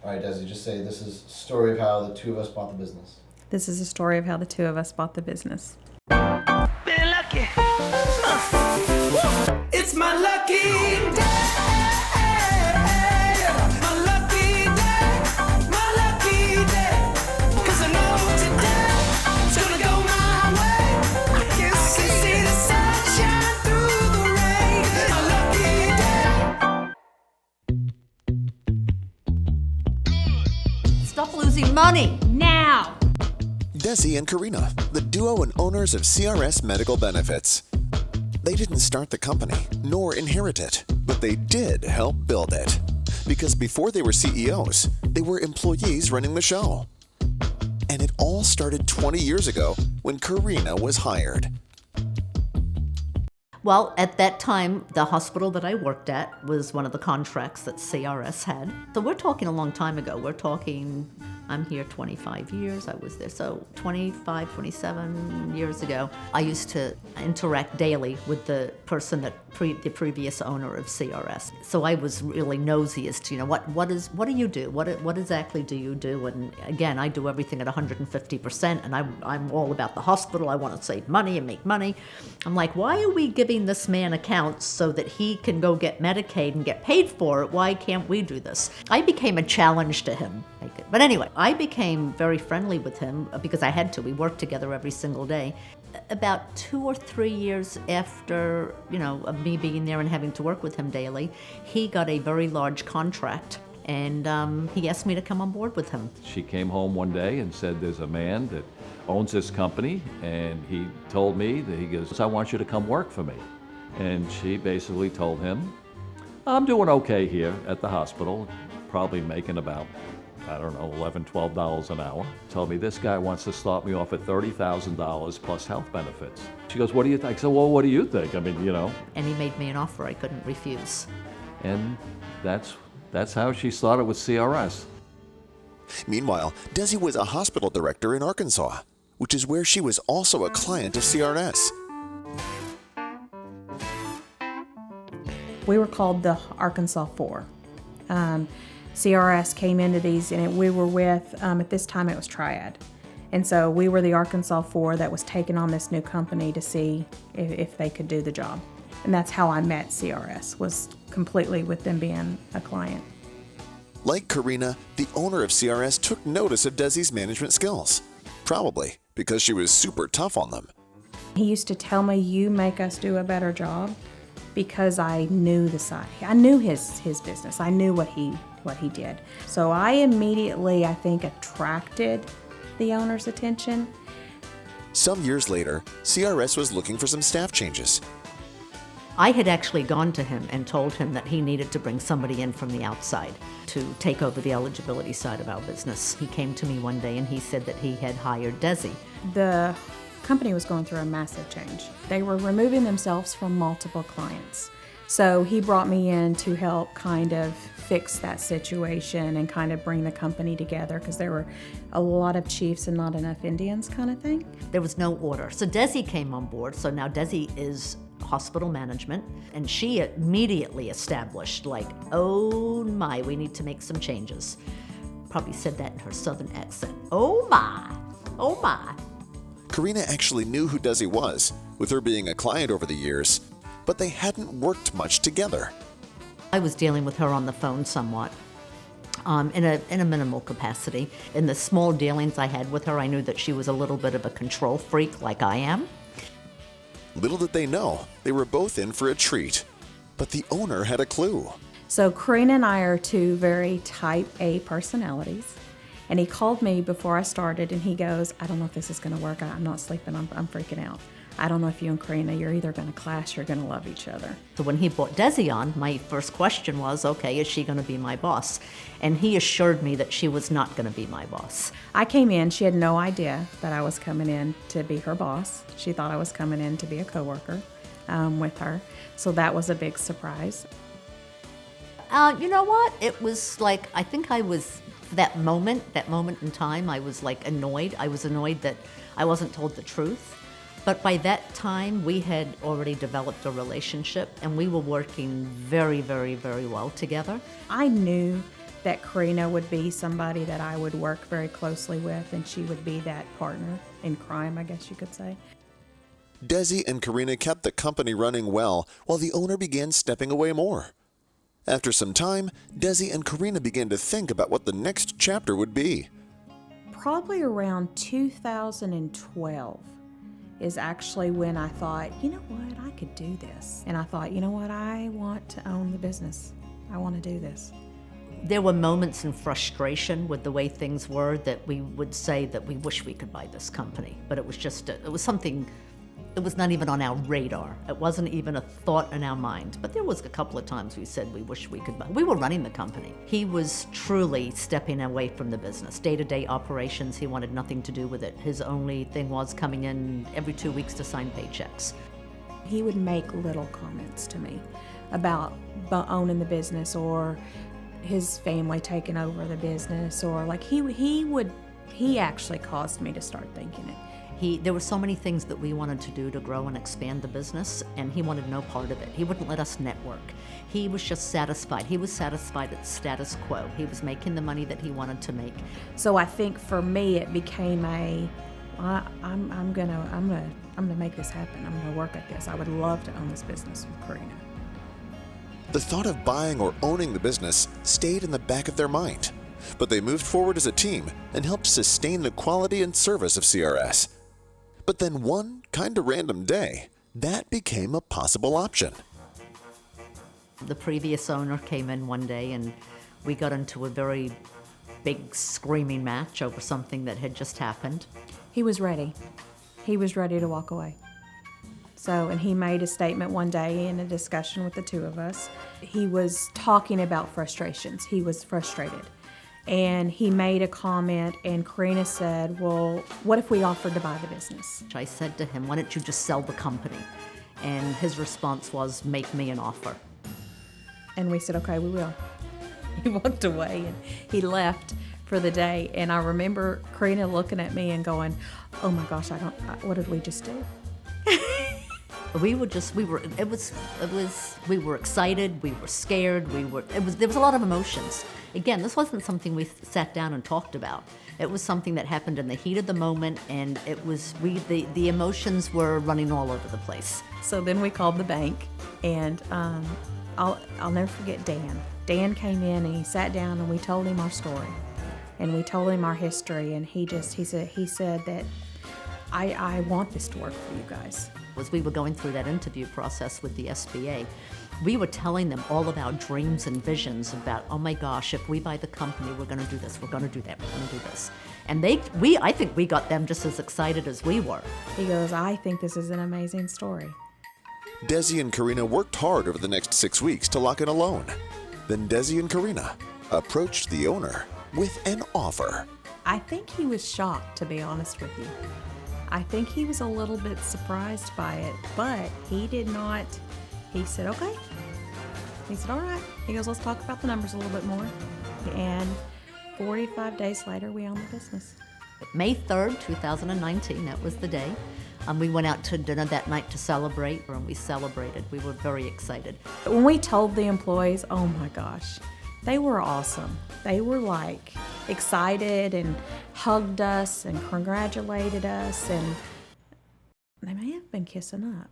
All right, Desi, just say this is a story of how the two of us bought the business. This is a story of how the two of us bought the business. Been lucky. It's my lucky day. My lucky day. My lucky day. 'Cause I know today it's gonna go my way. I can see the sunshine through the rain. My lucky day. Stop losing money now! Desi and Karina, the duo and owners of CRS Medical Benefits. They didn't start the company, nor inherit it, but they did help build it. Because before they were CEOs, they were employees running the show. And it all started 20 years ago when Karina was hired. Well, at that time, the hospital that I worked at was one of the contracts that CRS had. So we're talking a long time ago. We're talking, I'm here 25 years, I was there, so 25, 27 years ago. I used to interact daily with the person that the previous owner of CRS. So I was really nosy as to, what do you do? What exactly do you do? And again, I do everything at 150%, and I'm all about the hospital. I want to save money and make money. I'm like, why are we giving this man accounts so that he can go get Medicaid and get paid for it? Why can't we do this? I became a challenge to him. But anyway, I became very friendly with him because I had to. We worked together every single day. About 2 or 3 years after, of me being there and having to work with him daily, he got a very large contract, and he asked me to come on board with him. She came home one day and said, there's a man that owns this company, and he told me that he goes, I want you to come work for me. And she basically told him, I'm doing okay here at the hospital, probably making about, $11, $12 an hour. Told me this guy wants to start me off at $30,000 plus health benefits. She goes, what do you think? I said, well, what do you think? And he made me an offer I couldn't refuse. And that's how she started with CRS. Meanwhile, Desi was a hospital director in Arkansas, which is where she was also a client of CRS. We were called the Arkansas 4. CRS came into these, and we were with, at this time it was Triad. And so we were the Arkansas 4 that was taking on this new company to see if they could do the job. And that's how I met CRS, was completely with them being a client. Like Karina, the owner of CRS took notice of Desi's management skills, probably because she was super tough on them. He used to tell me, you make us do a better job, because I knew the side. I knew his business. I knew what he did. So I immediately, I think, attracted the owner's attention. Some years later, CRS was looking for some staff changes. I had actually gone to him and told him that he needed to bring somebody in from the outside to take over the eligibility side of our business. He came to me one day and he said that he had hired Desi. The company was going through a massive change. They were removing themselves from multiple clients. So he brought me in to help kind of fix that situation and kind of bring the company together, because there were a lot of chiefs and not enough Indians kind of thing. There was no order. So Desi came on board. So now Desi is hospital management, and she immediately established, oh my, we need to make some changes. Probably said that in her southern accent. Oh my, oh my. Karina actually knew who Desi was, with her being a client over the years, but they hadn't worked much together. I was dealing with her on the phone somewhat, in a minimal capacity. In the small dealings I had with her, I knew that she was a little bit of a control freak like I am. Little did they know, they were both in for a treat. But the owner had a clue. So Karina and I are two very type A personalities. And he called me before I started, and he goes, I don't know if this is going to work. I'm not sleeping. I'm freaking out. I don't know if you and Karina, you're either going to clash or you're going to love each other. So when he brought Desi on, my first question was, okay, is she going to be my boss? And he assured me that she was not going to be my boss. I came in, she had no idea that I was coming in to be her boss. She thought I was coming in to be a coworker with her. So that was a big surprise. You know what? It was like, I think I was, that moment in time, I was annoyed. I was annoyed that I wasn't told the truth. But by that time, we had already developed a relationship, and we were working very, very, very well together. I knew that Karina would be somebody that I would work very closely with, and she would be that partner in crime, I guess you could say. Desi and Karina kept the company running well while the owner began stepping away more. After some time, Desi and Karina began to think about what the next chapter would be. Probably around 2012 is actually when I thought, you know what, I could do this. And I thought, you know what, I want to own the business. I want to do this. There were moments in frustration with the way things were that we would say that we wish we could buy this company. But it was just, it was something, it was not even on our radar. It wasn't even a thought in our mind. But there was a couple of times we said we wish we could buy. We were running the company. He was truly stepping away from the business. Day-to-day operations, he wanted nothing to do with it. His only thing was coming in every 2 weeks to sign paychecks. He would make little comments to me about owning the business or his family taking over the business, or like he actually caused me to start thinking it. There were so many things that we wanted to do to grow and expand the business, and he wanted no part of it. He wouldn't let us network. He was just satisfied. He was satisfied at status quo. He was making the money that he wanted to make. So I think for me it became I'm gonna make this happen. I'm gonna work at this. I would love to own this business with Karina. The thought of buying or owning the business stayed in the back of their mind, but they moved forward as a team and helped sustain the quality and service of CRS. But then one kind of random day, that became a possible option. The previous owner came in one day and we got into a very big screaming match over something that had just happened. He was ready. He was ready to walk away. And he made a statement one day in a discussion with the two of us. He was talking about frustrations. He was frustrated. And he made a comment, and Karina said, well, what if we offered to buy the business? I said to him, why don't you just sell the company? And his response was, make me an offer. And we said, okay, we will. He walked away and he left for the day. And I remember Karina looking at me and going, oh my gosh, what did we just do? We were excited, we were scared, there was a lot of emotions. Again, this wasn't something we sat down and talked about. It was something that happened in the heat of the moment, and the emotions were running all over the place. So then we called the bank, and I'll never forget Dan. Dan came in and he sat down and we told him our story, and we told him our history, and he said that I want this to work for you guys. As we were going through that interview process with the SBA, we were telling them all of our dreams and visions about, oh my gosh, if we buy the company, we're going to do this, we're going to do that, we're going to do this. And I think we got them just as excited as we were. He goes, I think this is an amazing story. Desi and Karina worked hard over the next 6 weeks to lock in a loan. Then Desi and Karina approached the owner with an offer. I think he was shocked, to be honest with you. I think he was a little bit surprised by it, but he did not. He said, okay. He said, all right. He goes, let's talk about the numbers a little bit more. And 45 days later, we owned the business. May 3rd, 2019, that was the day. We went out to dinner that night to celebrate, and we celebrated. We were very excited. When we told the employees, oh my gosh, they were awesome. They were like excited and hugged us and congratulated us, and they may have been kissing up.